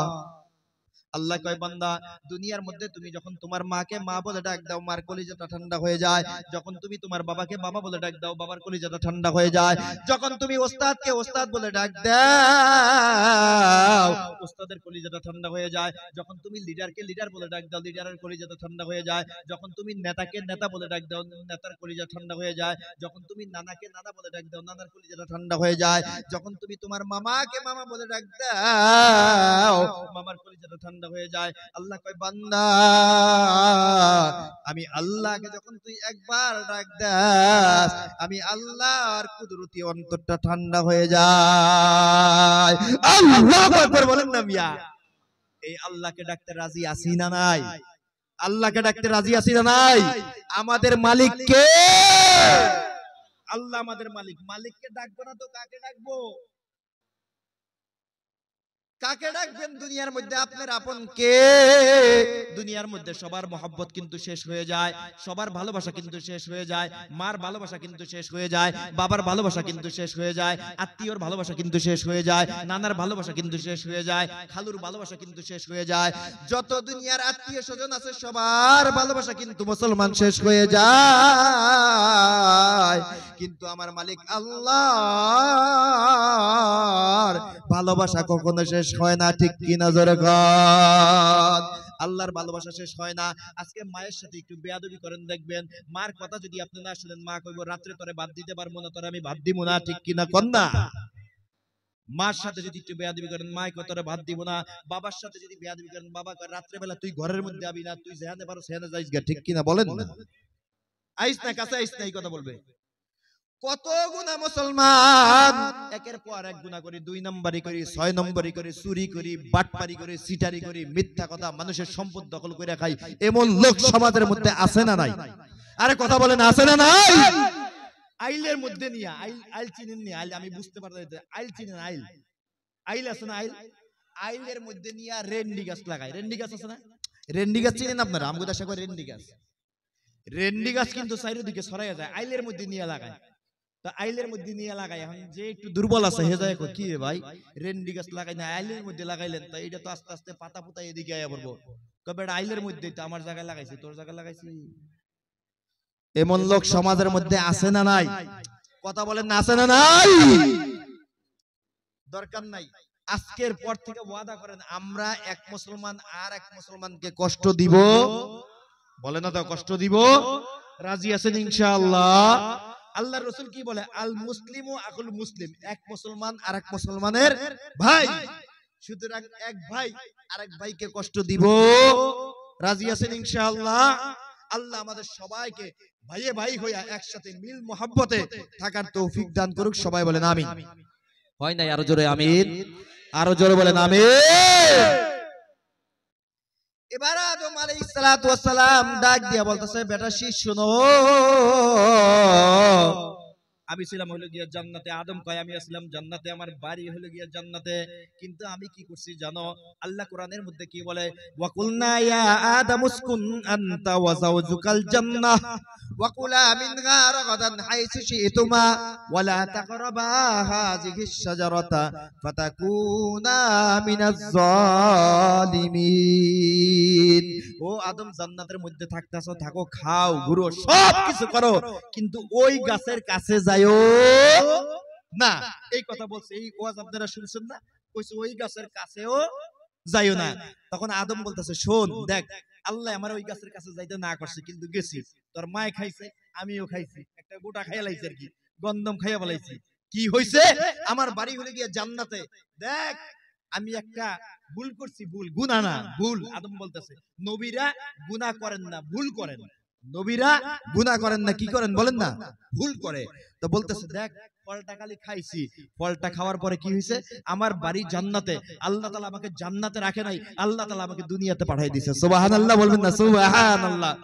আল্লাহ কয়, বান্দা, দুনিয়ার মধ্যে তুমি যখন তোমার মাকে মা বলে ডাক দাও, মার কলিজাটা ঠান্ডা হয়ে যায়। যখন তুমি তোমার বাবাকে বাবা বলে ডাক দাও, বাবার কলিজাটা ঠান্ডা হয়ে যায়। যখন তুমি ওস্তাদকে ওস্তাদ বলে ডাক দাও, ওস্তাদের কলিজাটা ঠান্ডা হয়ে যায়। যখন তুমি লিডারকে লিডার বলে ডাক দাও, লিডারের কলিজাটা ঠান্ডা হয়ে যায়। যখন তুমি নেতাকে নেতা বলে ডাক দাও, নেতার কলিজা ঠান্ডা হয়ে যায়। যখন তুমি নানাকে নানা বলে ডাক দাও, নানার কলিজাটা ঠান্ডা হয়ে যায়। যখন তুমি তোমার মামাকে মামা বলে ডাক দাও, মামার কলিজাটা ঠান্ডা হয়ে যায়। আল্লাহ কয়, বান্দা, আমি আল্লাহকে যখন তুই একবার ডাক দাস, আমি আল্লাহর কুদরতি অন্তরটা ঠান্ডা হয়ে যায়। আল্লাহু আকবার বলেন না মিয়া। এই আল্লাহকে ডাকতে রাজি আছি না নাই? আল্লাহকে ডাকতে রাজি আছি না নাই? আমাদের মালিক কে? আল্লাহ আমাদের মালিক। মালিককে ডাকবো না তো কাকে ডাকবো? কাকে ডাকবেন দুনিয়ার মধ্যে? আপনার আপন কে? দুনিয়ার মধ্যে সবার মহব্বত কিন্তু শেষ হয়ে যায়, সবার ভালোবাসা কিন্তু শেষ হয়ে যায়, মার ভালোবাসা কিন্তু শেষ হয়ে যায়, বাবার ভালোবাসা কিন্তু শেষ হয়ে যায়, আত্মীয়র ভালোবাসা কিন্তু শেষ হয়ে যায়, নানার ভালোবাসা কিন্তু শেষ হয়ে যায়, খালুর ভালোবাসা কিন্তু শেষ হয়ে যায়, যত দুনিয়ার আত্মীয় স্বজন আছে সবার ভালোবাসা কিন্তু মুসলমান শেষ হয়ে যায়। কিন্তু আমার মালিক আল্লাহর ভালোবাসা কখনো শেষ হয় না, ঠিক কি না জোরে কর? আল্লাহর ভালোবাসা শেষ হয় না। আজকে মায়ের সাথে একটু বেয়াদবি করেন, দেখবেন মার কথা যদি আপনি না শুনেন, মা কইব রাত্রে তোরে ভাত দিতে পারবো না, তোরে আমি ভাত দিব না, ঠিক কি না কন্যা? মার সাথে যদি একটু বেয়াদবি করেন, মা কয় তোরে ভাত দিব না। বাবার সাথে যদি বেয়াদবি করেন, বাবা কয় রাত্রে বেলা তুই ঘরের মধ্যে আবি না, তুই যেখানে পারো সেখানে যাইস গা, ঠিক কি না বলেন না? আইস না, কাছে আইস না, এই কথা বলবে। কত গুনাহ মুসলমান, একের পর এক গুনাহ করি, 2 নম্বরই করি, 6 নম্বরই করি, চুরি করি, বাটপারি করি, সিটারি করি, মিথ্যা কথা, মানুষের সম্পদ দখল করে খাই। এমন লোক সমাজের মধ্যে আছে না নাই? আরে কথা বলেন, আছে না নাই? আইলের মধ্যে নিয়ে আইল চিনেন নি? আইল আমি বুঝতে পারতাম, আইল চিনেন? আইল আছে না? আইলের মধ্যে নিয়ে রেন্ডি গাছ লাগায়। রেন্ডি গাছ আছে না? রেন্ডি গাছ চিনেন আপনারা? আমগো দেশে কয় রেন্ডি গাছ। রেন্ডি গাছ কিন্তু চারিদিকে ছড়াইয়া যায়, আইলের মধ্যে নিয়ে লাগায়। তো আইলের মধ্যে নিয়ে লাগাই, এখন যে একটু দুর্বল আছে হে যায় কি রে ভাই রেন্ডি গাছ লাগাই না আইলের মধ্যে লাগাইলেন, তা এটা তো আস্তে আস্তে পাতা পুতা এদিকে আয়া পড়বো। কবে আইলের মধ্যে তো আমার জায়গায় লাগাইছি, তোর জায়গায় লাগাইছি। এমন লোক সমাজের মধ্যে আছে না নাই? কথা বলেন না, আছে না নাই? দরকার নাই। আজকের পর থেকে ওয়াদা করেন, আমরা এক মুসলমান আর এক মুসলমানকে কষ্ট দিব, বলে না তো, কষ্ট দিব। রাজি আছেন ইনশাআল্লাহ? আল্লাহর রাসূল কি বলে? আল মুসলিমু আকুল মুসলিম, এক মুসলমান আর এক মুসলমানের ভাই। সুতরাং এক ভাই আরেক ভাইকে কষ্ট দিব। রাজি আছেন ইনশাআল্লাহ? আল্লাহ আমাদের সবাইকে ভাইয়ে ভাই হইয়া একসাথে মিল মোহাব্বতে থাকার তৌফিক দান করুক। সবাই বলেন আমিন। হয় নাই? আরো জোরে আমিন, আরো জোরে বলেন আমিন। এবার আদম আলাইহিস সালাতু ওয়াস সালাম ডাক দিয়া বলতেছে, বেটা শিশ শোনো, আমি ছিলাম হলো গিয়া জান্নাতে। আদম কয় আমি ছিলাম জান্নাতে, আমার বাড়ি হলো গিয়া জান্নাতে, কিন্তু আমি কি করছি জানো? আল্লাহ কোরআনের মধ্যে কি বলে? ওয়া কুলনা ইয়া আদাম উসকুন আনতা ওয়া যাওজুকাল জান্নাহ ওয়া কুলা মিনহা রাগাদান হাইসু শি'তুমা ওয়া লা তাকরাবা হাযিহিশ শাজারাতা ফাতাকুনা মিনাজ জালিমিন। ও আদম, জান্নাতের মধ্যে থাকতাছো, থাকো, খাও, ঘুরো, সব কিছু করো, কিন্তু ওই গাছের কাছে যাইও না। এই কথা বলছে, এই ওয়াজ আপনারা শুনছেন না? কইছে ওই গাছের কাছেও যাইও না। তখন আদম বলতেছে, শোন দেখ, আল্লাহ আমার ওই গাছের কাছে যাইতে না করছে, কিন্তু গেছি। তোর মায়ে খাইছে, আমিও খাইছি, একটা গোটা খাইয়া লাইছি আর কি, গন্ধম খাইয়া বলাইছি। কি হইছে? আমার বাড়ি হলে গিয়া জান্নাতে। দেখ আমি একটা ভুল করছি, ভুল, গুনাহ না, ভুল। আদম বলতেছে, নবীরা গুনাহ করেন না, ভুল করেন। নবীরা গুনাহ করেন না, কি করেন বলেন না? ভুল করে। তো বলতেছে, দেখ ফলটা খালি খাইছি, ফলটা খাওয়ার পরে কি হইছে? আমার বাড়ি জান্নাতে, আল্লাহ তাআলা আমাকে জান্নাতে রাখে নাই, আল্লাহ তাআলা আমাকে দুনিয়াতে পাঠিয়ে দিয়েছে। সুবহানাল্লাহ বলবেন না? সুবহানাল্লাহ।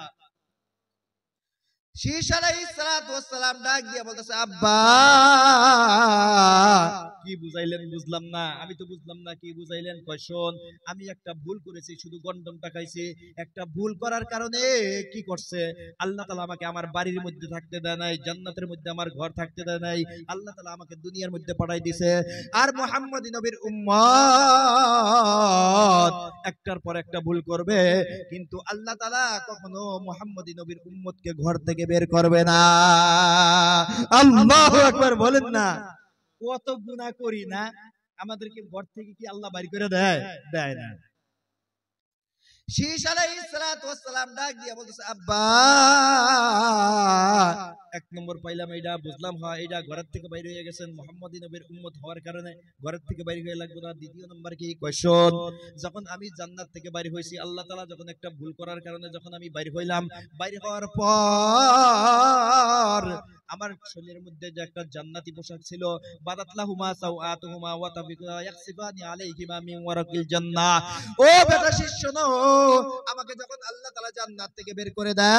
শীশ আলাইহিস সালাতু ওয়াস সালাম ডাক দিয়া বলতেছে, আব্বা কি বুঝাইলেন? বুঝলাম না। আমি তো বুঝলাম না, কি বুঝাইলেন? কয় শোন, আমি একটা ভুল করেছি, শুধু গন্ডমটা খাইছি। একটা ভুল করার কারণে কি করছে? আল্লাহ তাআলা আমাকে আমার বাড়ির মধ্যে থাকতে দেয় নাই, জান্নাতের মধ্যে আমার ঘর থাকতে দেয় নাই, আল্লাহ তাআলা আমাকে দুনিয়ার মধ্যে পাঠাই দিয়েছে। আর মুহাম্মদী নবীর উম্মত একটার পর একটা ভুল করবে, কিন্তু আল্লাহ তাআলা কখনো মুহাম্মদী নবীর উম্মতকে ঘর থেকে বের করবে না। আল্লাহু আকবার বলেন না? কত গুনাহ করি না, আমাদেরকে ঘর থেকে কি আল্লাহ বাইর করে দেয়? দেয় না। শীশ আলাইহিস সালাতু ওয়াস সালাম ডাক দিয়া বলতেছে, আব্বা এক নম্বর পাইলাম, এইটা বুঝলাম, হয় এইটা ঘরের থেকে বাইরে হয়ে গেছেন, মুহাম্মদী নবীর উম্মত হওয়ার কারণে ঘরের থেকে বাইরে হয়ে লাগবে না। দ্বিতীয় নম্বর কি? কোয়েশ্চন, যখন আমি জান্নাত থেকে বাইরে হইছি, আল্লাহ তাআলা যখন একটা ভুল করার কারণে যখন আমি বাইরে হইলাম, বাইরে হওয়ার পর আমার শরীরের মধ্যে যে একটা জান্নাতি পোশাক ছিল, বাদাত লাহুমা সাওআতুহুমা ওয়া তাফিকা ইয়াকসিফানি আলাইহিমা মিন ওয়ারাকিল জান্নাহ। ও বেটা শিষ্য শোনো, আমাকে যখন আল্লাহ তাআলা জান্নাত থেকে বের করে দেয়,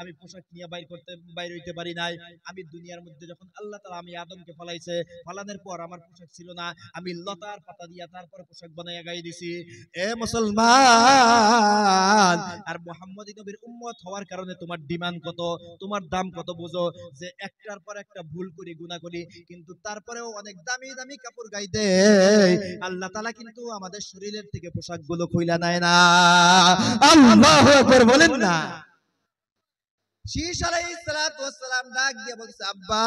আমি পোশাক নিয়ে বাইর হইতে পারি নাই। আমি দুনিয়ার মধ্যে যখন আল্লাহ তাআলা আমি আদমকে ফলাইছে, ফলানোর পর আমার পোশাক ছিল না, আমি লতার পাতা দিয়া তারপরে পোশাক বানাইয়া গায়ে দিছি। এ মুসলমান, আর মুহাম্মদী নবীর উম্মত হওয়ার কারণে তোমার ডিমান্ড কত, তোমার দাম কত বুঝো, যে একটার পর একটা ভুল করি, গুনাহ করি, কিন্তু তারপরেও অনেক দামি দামি কাপড় গায়ে দেয়। আল্লাহ তাআলা কিন্তু আমাদের শরীরের থেকে পোশাকগুলো খুইলা নেয় না। আল্লাহু আকবার বলেন না। শীষ আলাইহিস সালাতু ওয়াস সালাম ডাক দিয়ে বলছে, আব্বা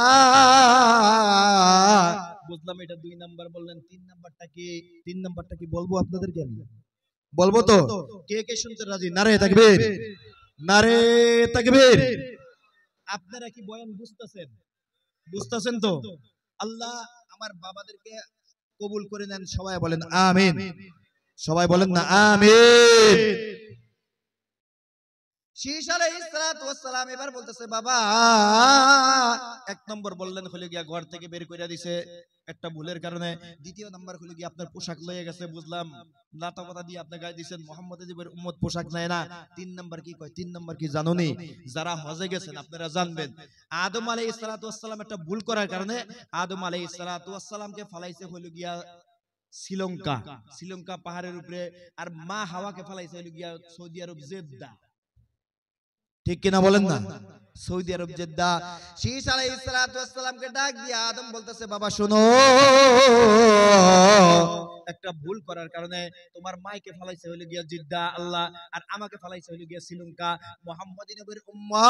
বুঝলাম এটা 2 নাম্বার বললেন, 3 নাম্বারটা কি? 3 নাম্বারটা কি বলবো আপনাদেরকে? আমি বলবো তো? কে কে শুনতে রাজি? নারে তাকবীর, নারে তাকবীর। আপনারা কি বয়ান বুঝতেছেন? বুঝতেছেন তো? আল্লাহ আমার বাবাদেরকে কবুল করে নেন, সবাই বলেন আমিন। সবাই বলেন না আমিন। শীষ আলাইহিস সালাতু ওয়াস সালাম এবার বলতেছে, বাবা 1 নম্বর বললেন হলো গিয়া ঘর থেকে বের কইরা দিছে একটা ভুলের কারণে। দ্বিতীয় নাম্বার হলো গিয়া আপনার পোশাক লয়ে গেছে, বুঝলাম, লাতা পাতা দিয়ে আপনি গায়ে দিবেন, মুহাম্মদ নবীর উম্মত পোশাক নেয় না। 3 নাম্বার কি কয়? 3 নাম্বার কি জানোনি? যারা হজে গেছেন আপনারা জানবেন, আদম আলাইহিস সালাতু ওয়াস সালাম একটা ভুল করার কারণে আদম আলাইহিস সালাতু ওয়াস সালামকে ফলাইছে হলো গিয়া শ্রীলঙ্কা পাহাড়ের উপরে, আর মা হাওয়াকে ফলাইছে হলো গিয়া সৌদি আরব জেদ্দা। ঠিক কিনা বলেন না? সৌদি আরব জেদ্দা। শীষ আলাইহিস সালাতু ওয়াস সালামকে ডাক দিয়ে আদম বলতেছে, বাবা শোনো, একটা ভুল করার কারণে তোমার মাইকে ফলাইছে হইলো গিয়া জিদ্দা আল্লাহ, আর আমাকে ফলাইছে হইলো গিয়া শ্রীলঙ্কা। মুহাম্মদী নবীর উম্মত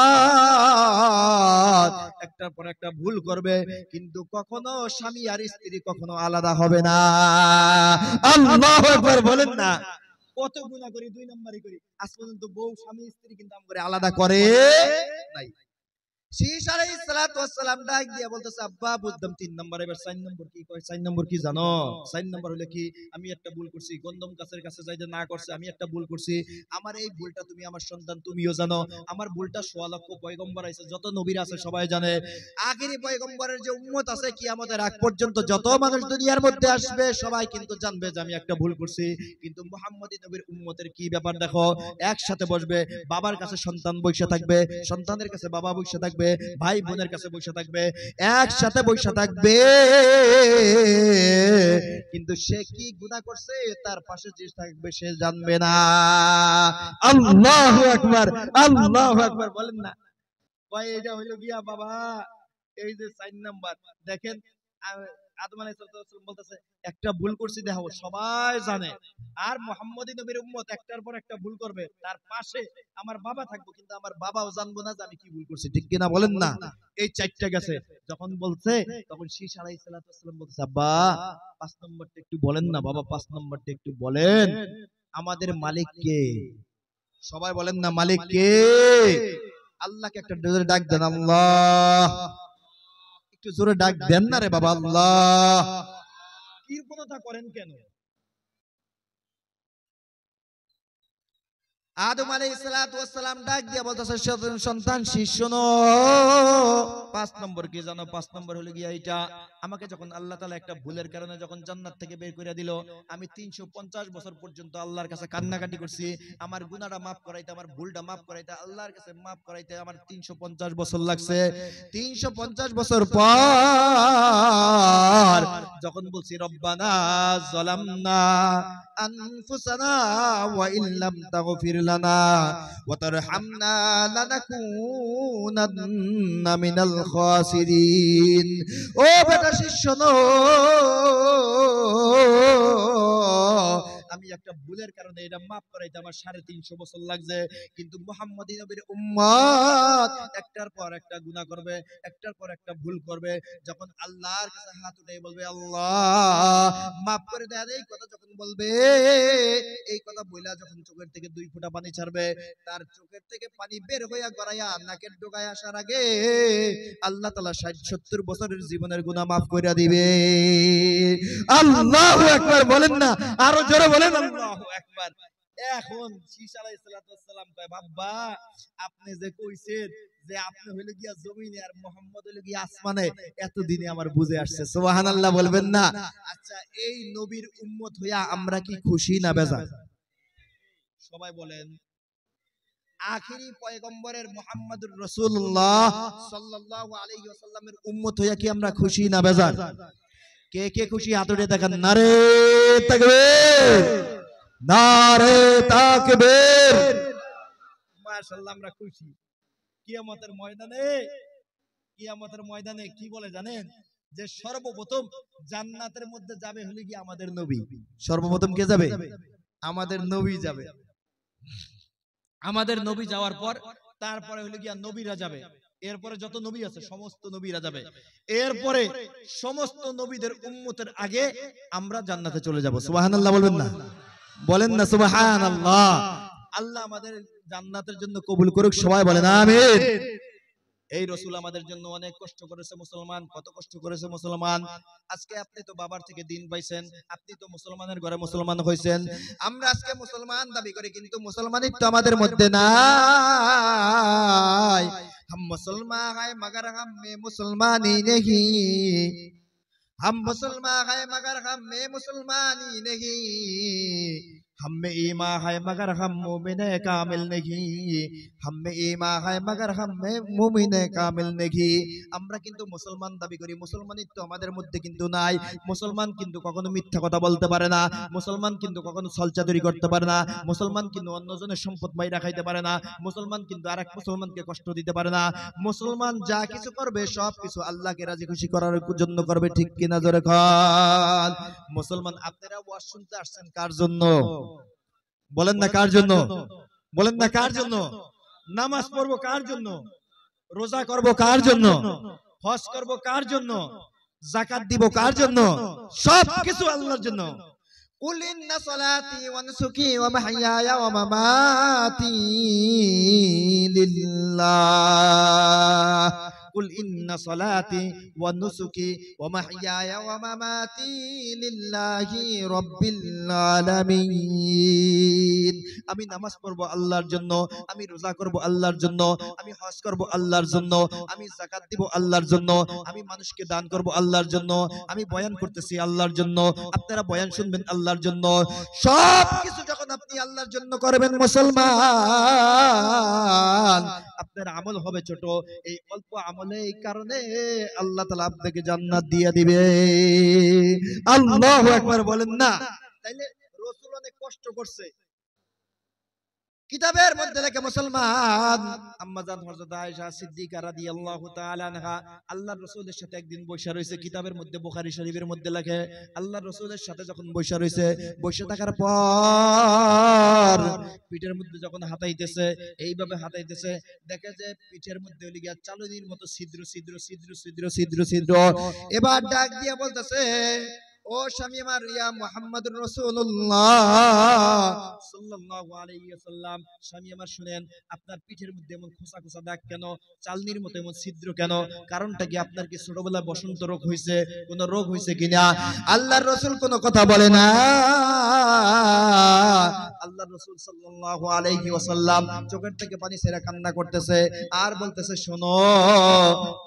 একটার পর একটা ভুল করবে, কিন্তু কখনো স্বামী আর স্ত্রী কখনো আলাদা হবে না। আল্লাহু আকবার বলেন না। কত গুনাহ করি, 2 নাম্বারই করি, আজ পর্যন্ত বউ স্বামী স্ত্রী কিন্তু আমগরে আলাদা করে নাই। শীষ আলাইহিস সালাতু ওয়াস সালাম ডাক দিয়া বলতেছে, আব্বা বুঝলাম 3 নাম্বার। এবার 4 নাম্বার কি কয়? 4 নাম্বার কি জানো? 4 নাম্বার হলো কি, আমি একটা ভুল করছি, গন্ধম গাছের কাছে যাইতে না করছে, আমি একটা ভুল করছি। আমার এই ভুলটা তুমি আমার সন্তান তুমিও জানো, আমার ভুলটা 1.5 লক্ষ পয়গম্বর আছে, যত নবীর আছে সবাই জানে। আখেরি পয়গম্বরের যে উম্মত আছে কিয়ামতের আগ পর্যন্ত যত মানুষ দুনিয়ার মধ্যে আসবে সবাই কিন্তু জানবে যে আমি একটা ভুল করছি। কিন্তু মুহাম্মদী নবীর উম্মতের কি ব্যাপার দেখো, একসাথে বসবে, বাবার কাছে সন্তান বসে থাকবে, সন্তানের কাছে বাবা বসে থাকবে, ভাই বোনের কাছে বসে থাকবে, একসাথে বসে থাকবে, কিন্তু সে কি গুনাহ করছে তার পাশে যে থাকবে সে জানবে না। আল্লাহু আকবার, আল্লাহু আকবার বলেন না। ভাই এটা হইলো গিয়া বাবা এই যে 4 নাম্বার দেখেন, আদম আলাইহিস সালাম বলতেছে একটা ভুল করছি দেখো সবাই জানে, আর মুহাম্মদী নবীর উম্মত একটার পর একটা ভুল করবে, তার পাশে আমার বাবা থাকবো, কিন্তু আমার বাবাও জানবো না যে আমি কি ভুল করছি। ঠিক কিনা বলেন না? এই 4টা গেছে যখন বলছে, তখন শীষ আলাইহিস সালাম বলতেছে, আব্বা 5 নম্বরটা একটু বলেন না বাবা, 5 নম্বরটা একটু বলেন। আমাদের মালিক কে? সবাই বলেন না, মালিক কে? আল্লাহকে একটা জোরে ডাক দেন, আল্লাহ। একটু জোরে ডাক দেন না রে বাবা, আল্লাহ। কৃপণতা করেন কেন? আদম আলাইহিস সালাতু ওয়াস সালাম ডাক দিয়ে বলতেছে, সন্তান শীষ শোনো, 5 নম্বর কি জানো? 5 নম্বর হলো গিয়া এটা, আমাকে যখন আল্লাহ তাআলা একটা ভুলের কারণে যখন জান্নাত থেকে বের করে দিল, আমি 350 বছর পর্যন্ত আল্লাহর কাছে কান্নাকাটি করছি, আমার গুনাহটা maaf করাইতে, আমার ভুলটা maaf করাইতে, আল্লাহর কাছে maaf করাইতে আমার 350 বছর লাগছে। 350 বছর পর যখন বলছি রব্বানা যালামনা আনফুসানা ওয়া ইল্লাম তাগফির লানা ওয়া তারহামনা লানাকুনান্না মিনাল খাসিরিন। ও বেটা শিষ্য নো, আমি একটা ভুলের কারণে এটা maaf করাইতে আমার 350 বছর লাগছে, কিন্তু মুহাম্মদী নবীর উম্মত একটার পর একটা গুনাহ করবে, একটার পর একটা ভুল করবে, যখন আল্লাহর কাছে হাত উঠিয়ে বলবে আল্লাহ maaf করে দেন, এই কথা যখন বলবে, এই কথা বইলা যখন চোখের থেকে 2 ফোঁটা পানি ছাড়বে, তার চোখের থেকে পানি বের হইয়া গড়াইয়া নাকের ডগায় আসার আগে আল্লাহ তাআলা 60-70 বছরের জীবনের গুনাহ maaf কইরা দিবে। আল্লাহু আকবার বলেন না, আরো জোরে বলেন আল্লাহু আকবার। এখন শীষ আলাইহিস সালাম কয় বাবা আপনি যে কইছেন যে আপনি হইলো গিয়া জমিনে আর মুহাম্মদ হইলো গিয়া আসমানে, এতদিনে আমার বুঝে আসছে। সুবহানাল্লাহ বলবেন না? আচ্ছা এই নবীর উম্মত হইয়া আমরা কি খুশি না বেজার? সবাই বলেন। আখিরি পয়গম্বরের মুহাম্মদুর রাসূলুল্লাহ সাল্লাল্লাহু আলাইহি ওয়াসাল্লামের উম্মত হইয়া কি আমরা খুশি না বেজার? কে কে খুশি হাত উঠিয়ে দেখান। নারে তাকবীর, নারে তাকবীর। মাশাআল্লাহ আমরা খুশি। কিয়ামতের ময়দানে কি বলে জানেন? যে সর্বপ্রথম জান্নাতের মধ্যে যাবে হলো কি আমাদের নবী। সর্বপ্রথম কে যাবে? আমাদের নবী যাবে। আমাদের নবী যাওয়ার পর তারপরে হলো গিয়া নবীরা যাবে। এরপরে যত নবী আছে সমস্ত নবীরা যাবে। এরপরে সমস্ত নবীদের উম্মতের আগে আমরা জান্নাতে চলে যাব। সুবহানাল্লাহ বলবেন না? বলেন না সুবহানাল্লাহ। আল্লাহ আমাদের জান্নাতের জন্য কবুল করুক, সবাই বলেন আমিন। এই রাসূল আমাদের জন্য অনেক কষ্ট করেছে মুসলমান। কত কষ্ট করেছে মুসলমান। আজকে আপনি তো বাবার থেকে দিন পাইছেন, আপনি তো মুসলমানের ঘরে মুসলমান হইছেন। আমরা আজকে মুসলমান দাবি করি কিন্তু মুসলমানিত্ব আমাদের মধ্যে নাই। हम मुसलमान है मगर हम में मुसलमानी नहीं, हम मुसलमान है मगर हम में मुसलमानी नहीं, हम में ईमान है मगर हम मोमिन कामिल नहीं, हम में ईमान है मगर हम में मोमिन कामिल नहीं। আমরা কিন্তু মুসলমান দাবি করি, মুসলমানিত্ব আমাদের মধ্যে কিন্তু নাই। মুসলমান কিন্তু কখনো মিথ্যা কথা বলতে পারে না, মুসলমান কিন্তু কখনো ছলচাতুরি করতে পারে না, মুসলমান কিন্তু অন্যজনের সম্পদ মাইরা খাইতে পারে না, মুসলমান কিন্তু আরেক মুসলমানকে কষ্ট দিতে পারে না। মুসলমান যা কিছু করবে সব কিছু আল্লাহকে রাজি খুশি করার জন্য করবে, ঠিক কিনা জোরে খান। মুসলমান আপনারা ওয়াজ শুনতে আসছেন কার জন্য? বলেন না কার জন্য? বলেন না কার জন্য? নামাজ পড়বো কার জন্য? রোজা করব কার জন্য? হজ করব কার জন্য? যাকাত দিব কার জন্য? সব কিছু আল্লাহর জন্য। কুল ইন্না সালাতি ওয়া নুসুকি ওয়া মাহইয়ায়া ওয়া মামাতি লিল্লাহ, কুল ইন্না সালাতি ওয়া নুসুকি ওয়া মাহইয়ায়া ওয়া মামাতি লিল্লাহি রাব্বিল আলামিন। আমি নামাজ পড়ব আল্লাহর জন্য, আমি রোজা করব আল্লাহর জন্য, আমি হজ করব আল্লাহর জন্য, আমি যাকাত দিব আল্লাহর জন্য, আমি মানুষকে দান করব আল্লাহর জন্য, আমি বয়ান করতেছি আল্লাহর জন্য, আপনারা বয়ান শুনবেন আল্লাহর জন্য। সব কিছু যখন আপনি আল্লাহর জন্য করবেন মুসলমান, আপনার আমল হবে ছোট। এই অল্প আমলে এই কারণে আল্লাহ তাআলা আপনাকে জান্নাত দিয়ে দিবে। আল্লাহু আকবার বলেন না? তাইলে রাসূল অনেক কষ্ট করছে। কিতাবের মধ্যে লেখে মুসলমান আম্মা জান হযরত আয়েশা সিদ্দিকা রাদিয়াল্লাহু তাআলা আনহা আল্লাহর রাসূলের সাথে একদিন বসে রইছে। কিতাবের মধ্যে বুখারী শরীফের মধ্যে লেখে আল্লাহর রাসূলের সাথে যখন বসে রইছে, বসে থাকার পর পিঠের মধ্যে যখন হাতাইতেছে, এইভাবে হাতাইতেছে, দেখে যে পিঠের মধ্যে ওই গিয়া চালনির মতো ছিদ্র ছিদ্র ছিদ্র ছিদ্র ছিদ্র ছিদ্র। এবার ডাক দিয়ে বলতেছে, ও স্বামী আমার, ইয়া মুহাম্মাদুর রাসূলুল্লাহ সাল্লাল্লাহু আলাইহি ওয়াসাল্লাম, স্বামী আমার শুনেন, আপনার পিঠের মধ্যে এমন খোসা খোসা দাগ কেন? চালনির মতো এমন ছিদ্র কেন? কারণটা কি? আপনার কি ছোটবেলায় বসন্ত রোগ হয়েছে? কোন রোগ হয়েছে কিনা? আল্লাহর রাসূল কোন কথা বলে না। আল্লাহর রাসূল সাল্লাল্লাহু আলাইহি ওয়াসাল্লাম চোখের থেকে পানি ছেড়ে কান্না করতেছে আর বলতেছে, শোনো,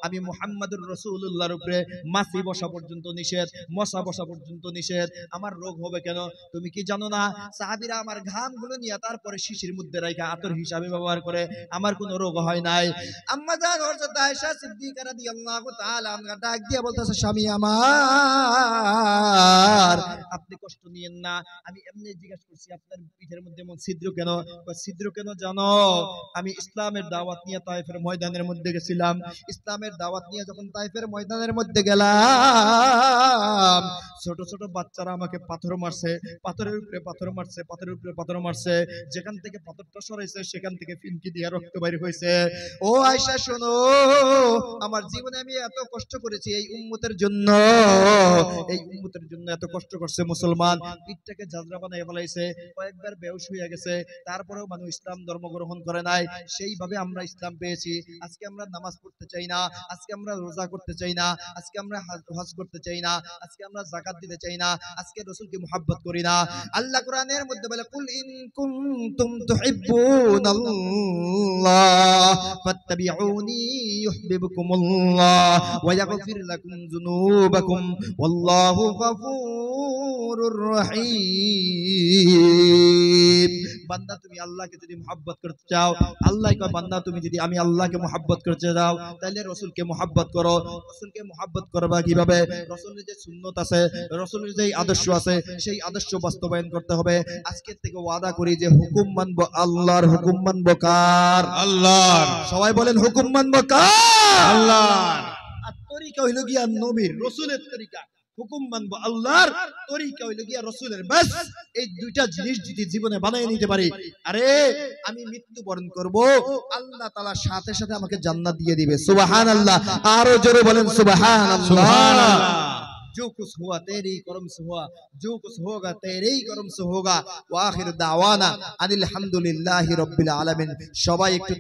আমি মুহাম্মাদুর রাসূলুল্লাহর উপরে মাছি বসা পর্যন্ত নিষেধ, মশা বসা পর্যন্ত নিষেধ। আমার রোগ হবে কেন? তুমি কি জানো না সাহাবীরা আমার ঘামগুলো নিয়ে তারপরে শিশির মধ্যে রাখা আতর হিসাবে ব্যবহার করে, আমার কোনো রোগ হয় নাই। আম্মা জান হযরত আয়েশা সিদ্দিকা রাদিয়াল্লাহু তাআলা আনহা ডাক দিয়ে বলতেছে, স্বামী আমার, আপনি কষ্ট নিয়েন না, আমি এমনি জিজ্ঞাসা করছি আপনার পিঠের মধ্যে এমন ছিদ্র কেন? ছিদ্র কেন জানো? আমি ইসলামের দাওয়াত নিয়ে তায়েফের ময়দানের মধ্যে গেছিলাম। ইসলামের দাওয়াত নিয়ে যখন তায়েফের ময়দানের মধ্যে গেলাম, ছোট ছোট বাচ্চারা আমাকে পাথর মারছে, পাথরের উপরে পাথর মারছে, পাথরের উপরে পাথর মারছে। যেখান থেকে পাথরটা সরাইছে সেখান থেকে ফিনকি দিয়ে রক্ত বাইর হয়েছে। ও আয়েশা শোনো, আমার জীবনে আমি এত কষ্ট করেছি এই উম্মতের জন্য, এই উম্মতের জন্য এত কষ্ট করছে মুসলমান, পিঠটাকে ঝাঁঝরা বানায় ফেলাইছে, কয়েকবার বেহুশ হয়ে গেছে, তারপরেও মানুষ ইসলাম ধর্ম গ্রহণ করে নাই। সেইভাবে আমরা ইসলাম পেয়েছি। আজকে আমরা নামাজ পড়তে চাই না, আজকে আমরা রোজা করতে চাই না, আজকে আমরা হজ করতে চাই না, আজকে আমরা যাকাত বারাকাত দিতে চাই না, আজকে রাসূলকে মুহাব্বত করি না। আল্লাহ কোরআনের মধ্যে বলে কুল ইন কুনতুম তুহিব্বুনাল্লাহ ফাত্তাবিউনি ইউহিব্বুকুমুল্লাহ ওয়া ইয়াগফির লাকুম যুনুবাকুম ওয়াল্লাহু গফুরুর রহিম। বান্দা তুমি আল্লাহকে যদি মুহাব্বত করতে চাও, আল্লাহ কয় বান্দা তুমি যদি আমি আল্লাহকে মুহাব্বত করতে চাও তাহলে রাসূলকে মুহাব্বত করো। রাসূলকে মুহাব্বত করবা কিভাবে? রাসূলের যে সুন্নাত আছে, রাসূলের যে আদর্শ আছে, সেই আদর্শ বাস্তবায়ন করতে হবে। আজকে থেকে ওয়াদা করি যে হুকুম মানবো আল্লাহর, হুকুম মানবো কার? আল্লাহর। সবাই বলেন হুকুম মানবো কার? আল্লাহর। আর তরিকা হইল গিয়া নবীর রাসূলের তরিকা, হুকুম মানবো আল্লাহর, তরিকা হইল গিয়া রাসূলের। বাস এই দুইটা জিনিস যদি জীবনে বানায় নিতে পারি, আরে আমি মৃত্যুবরণ করব, আল্লাহ তাআলা সাথে সাথে আমাকে জান্নাত দিয়ে দিবে। সুবহানাল্লাহ। আরো জোরে বলেন সুবহানাল্লাহ। সুবহানাল্লাহ। जो कुछ हुआ तेरे ही करम से हुआ, जो कुछ होगा तेरे ही करम से होगा। वा आखिर दावाना अनिल हम्दुलिल्लाहि रब्बिल आलामीन। সবাই একটু